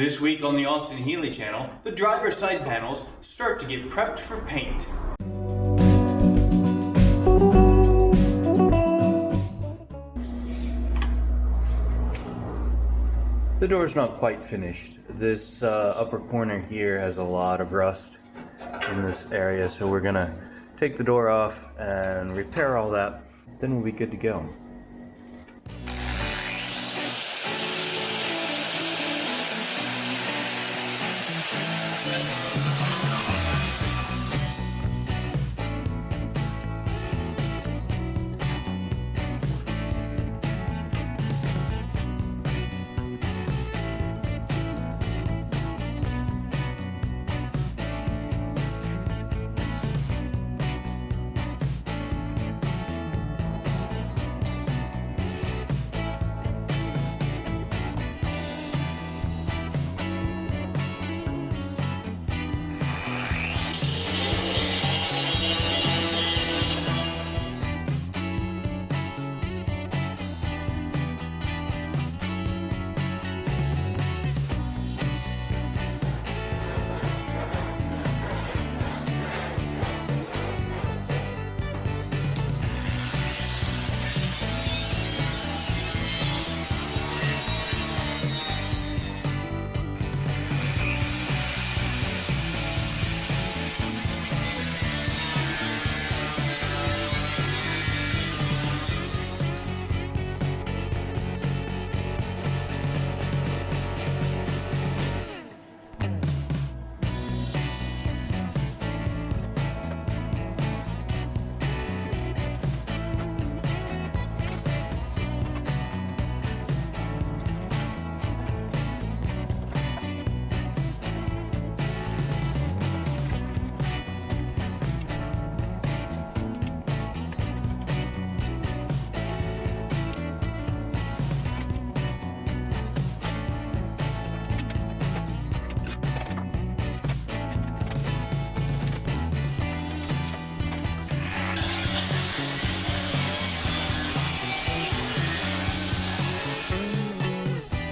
This week on the Austin Healey channel, the driver's side panels start to get prepped for paint. The door's not quite finished. This upper corner here has a lot of rust in this area, so we're gonna take the door off and repair all that. Then we'll be good to go.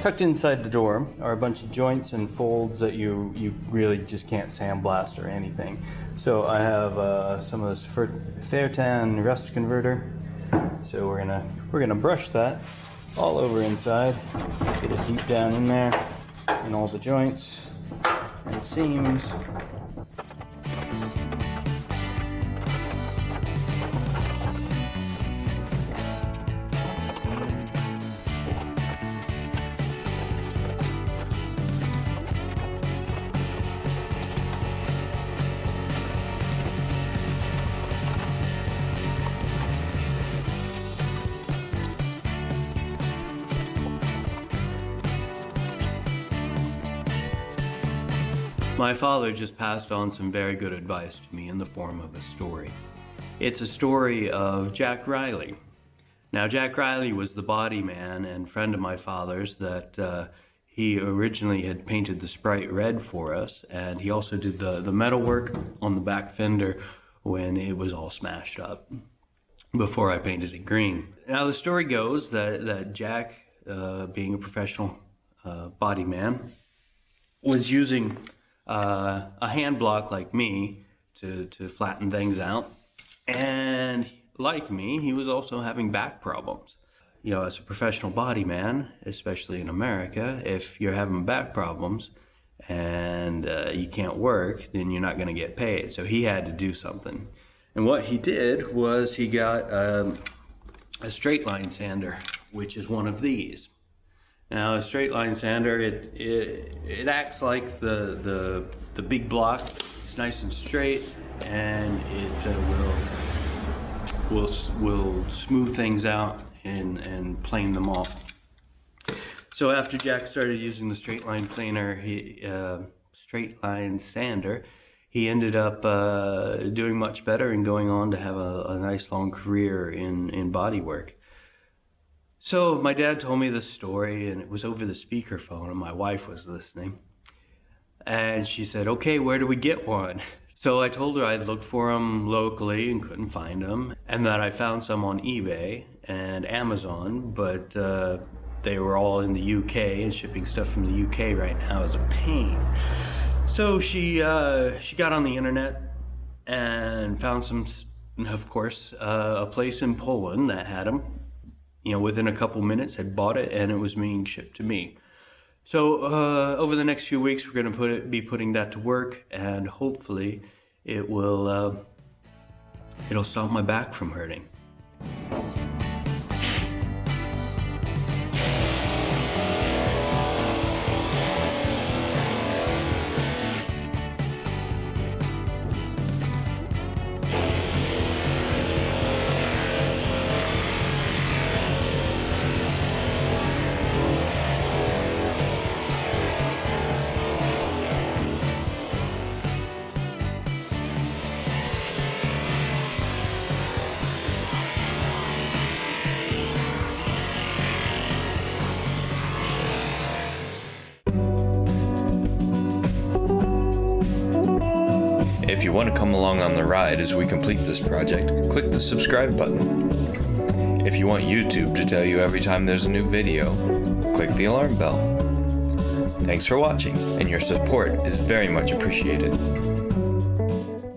Tucked inside the door are a bunch of joints and folds that you really just can't sandblast or anything. So I have some of this Fairtan rust converter. So we're gonna brush that all over inside, get it deep down in there, in all the joints and seams. My father just passed on some very good advice to me in the form of a story. It's a story of Jack Riley. Now, Jack Riley was the body man and friend of my father's that he originally had painted the Sprite red for us, and he also did the metal work on the back fender when it was all smashed up before I painted it green. Now, the story goes that Jack, being a professional body man, was using a hand block like me to flatten things out, and like me, he was also having back problems. You know, as a professional body man, especially in America, if you're having back problems and you can't work, then you're not going to get paid. So he had to do something, and what he did was he got a straight line sander, which is one of these. Now, a straight line sander, it acts like the big block. It's nice and straight, and it will smooth things out and plane them off. So after Jack started using the straight line planer, straight line sander, he ended up doing much better and going on to have a nice long career in body work. So my dad told me this story, and it was over the speakerphone, and my wife was listening. And she said, "Okay, where do we get one?" So I told her I'd looked for them locally and couldn't find them, and that I found some on eBay and Amazon, but they were all in the UK, and shipping stuff from the UK right now is a pain. So she got on the internet and found a place in Poland that had them. Within a couple minutes had bought it, and it was being shipped to me. So over the next few weeks, we're going to be putting that to work, and hopefully it'll stop my back from hurting. If you want to come along on the ride as we complete this project, click the subscribe button. If you want YouTube to tell you every time there's a new video, click the alarm bell. Thanks for watching, and your support is very much appreciated.